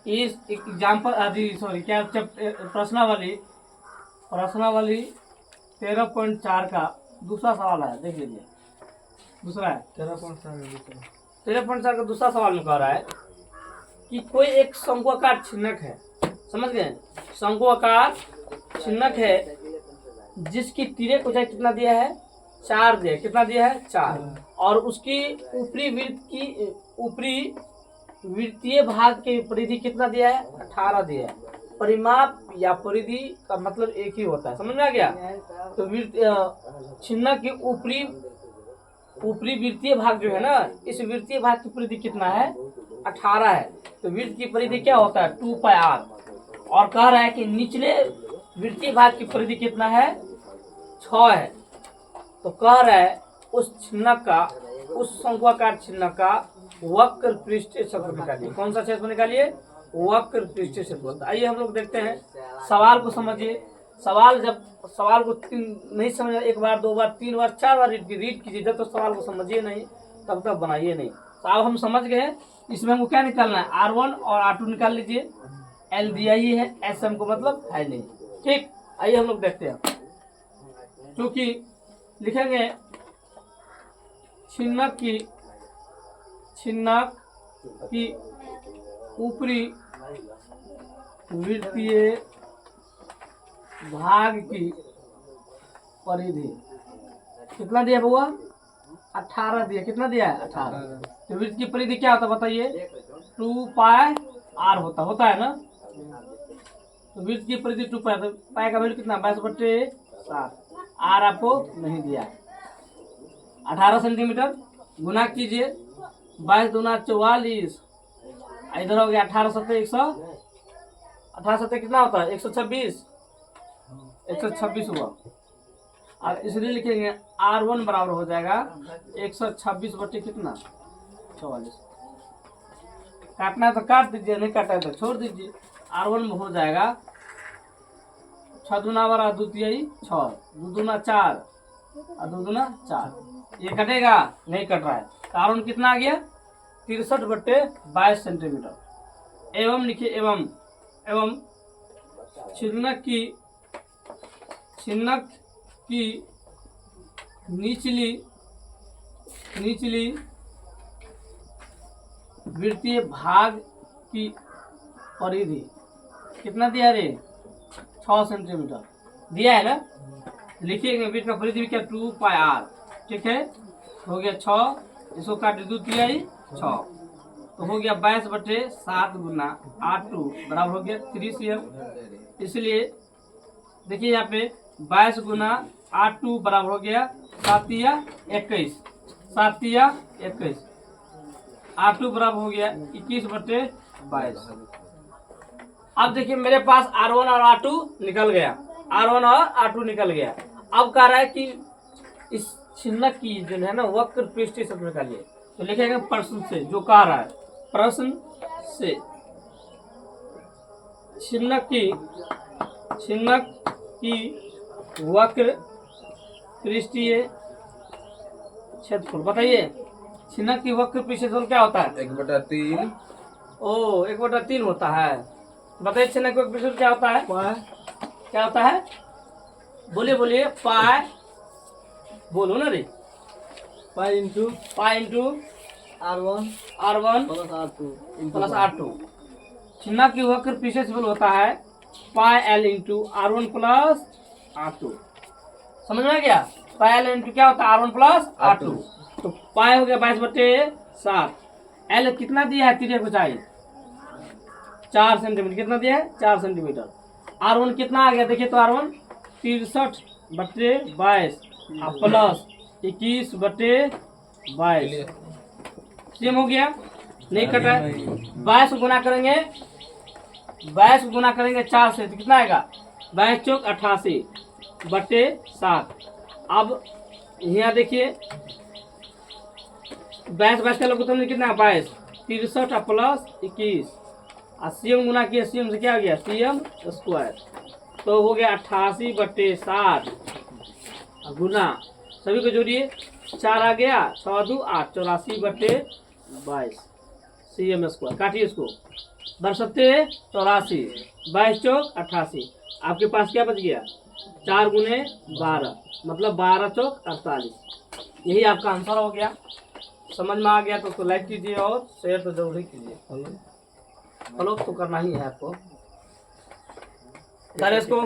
इस example sorry क्या प्रश्नावली 13.4 का दूसरा सवाल है, देख लीजिए। दूसरा है 13.4 का दूसरा सवाल में कह रहा है कि कोई एक शंक्वाकार छिन्नक है, समझ गए, शंक्वाकार छिन्नक है जिसकी तिर्यक ऊंचाई कितना दिया है, 4 दिया। कितना दिया है, 4। और उसकी ऊपरी वृत्तीय भाग की परिधि कितना दिया है, 18 दिया है। परिमाप या परिधि का मतलब एक ही होता है, समझ में आ गया। तो छिन्नक की ऊपरी वृत्तीय भाग जो है ना, इस वृत्तीय भाग की परिधि कितना है, 18 है। तो वृत्त की परिधि क्या होता है, 2πr। और कह रहा है कि निचले वृत्तीय भाग की परिधि कितना है, 6 है। तो कह रहा है उस छिन्नक का, उस शंक्वाकार छिन्नक का वक्र पृष्ठीय क्षेत्रफल निकालिए। कौन सा क्षेत्रफल निकालिए, वक्र पृष्ठीय क्षेत्रफल। आइए हम लोग देखते हैं, सवाल को समझिए। सवाल को नहीं समझ, एक बार, दो बार, तीन बार, 4 बार रीड कीजिए। जब तो सवाल को समझिए नहीं तब तक बनाइए नहीं। तो अब हम समझ गए हैं, इसमें हमको क्या निकालना है, R1 और R2 निकाल लीजिए। L दिया ही है, S हमको मतलब है नहीं। ठीक, आइए हम लोग देखते हैं। क्योंकि लिखेंगे छिन्नक की ऊपरी वृत्तीय भाग की परिधि कितना दिया बुआ, 18 दिया। कितना दिया है, 18। तो वृत्त की परिधि क्या होता है बताइए, 2πr होता है ना। तो वृत्त की परिधि 2π, तो पाई का वैल्यू कितना, 22/7। आर आपको नहीं दिया। 18 सेंटीमीटर गुना कीजिए, 22 दूना 44, इधर हो गया 18 सत्ते 18 सत्ते कितना होता है, 126 हुआ। और इसलिए लिखेंगे R1 बराबर हो जाएगा 126 बटे कितना, 44। काटना है तो काट दीजिए, नहीं काटना है तो छोड़ दीजिए। R1 में हो जाएगा 6 दूना 12 द्वितीय 6, 2 दूना 4 और 2 दूना 4। ये कटेगा, नहीं कट रहा है। कारण कितना आ गया, 63/22 सेंटीमीटर। एवं लिखिए, एवं छिन्नक की निचली वृत्तीय भाग की परिधि कितना दिया रे, 6 सेंटीमीटर दिया है ना। लिखिएगा वृत्त का परिधि क्या, 2πr। ठीक है, हो गया 6, इसको काट द्वितीय 6, तो हो गया 22/7 गुना R2 बराबर हो गया 3 cm। इसलिए देखिए यहाँ पे 22 गुना R2 बराबर हो गया 7×21, 7×21। R2 बराबर हो गया 21/22। अब देखिए मेरे पास R1 और R2 निकल गया, R1 और R2 निकल गया। अब कह रहा है कि इस छिन्नक की जो है ना वक्र पृष्ठीय क्षेत्रफल निकालिए। तो लिखेंगे प्रश्न से, जो कह रहा है प्रश्न से छिन्नक की वक्र पृष्ठीय क्षेत्रफल बताइए। छिन्नक की वक्र पृष्ठीय क्षेत्रफल क्या होता है, 1/3। ओ 1/3 होता है। बताइए छिन्नक की वक्र पृष्ठीय क्या होता है, क्या होता है, बोलिए पाई, बोलो ना रे, pi into R1 plus R2। छिन्नक की वक्र पृष्ठीय क्षेत्रफल होता है पाई L into R1 plus R2। समझ में आ गया, पाई L इंटू क्या होता है, R1 प्लस R2। तो पाई हो गया 22/7। L कितना दिया है, तिर्यक ऊंचाई 4 सेंटीमीटर। कितना दिया है, 4 सेंटीमीटर। R1 कितना आ गया, देखिए तो R1 63/22 प्लस 21/22 सेम हो गया, नहीं कटा। 22 गुना करेंगे 4 से तो कितना आएगा, 22 चौक 88/7। अब यहाँ देखिए 22 का लोग कितना है, 22 63 प्लस 21 और सीएम गुना किया, सीएम से क्या हो गया, सीएम स्क्वायर। तो हो गया 88/7 गुना, सभी को जोड़िए, 4 आ गया, 6 2 8, 84/22 CM स्क्वायर। काटिए इसको। 62 84, 22 चौक 88। आपके पास क्या बच गया? 4 गुने 12, मतलब 12 चौक 48। यही आपका आंसर हो गया। समझ में आ गया तो उसको लाइक कीजिए और शेयर तो जरूर ही कीजिए। फॉलो तो करना ही है आपको। इसको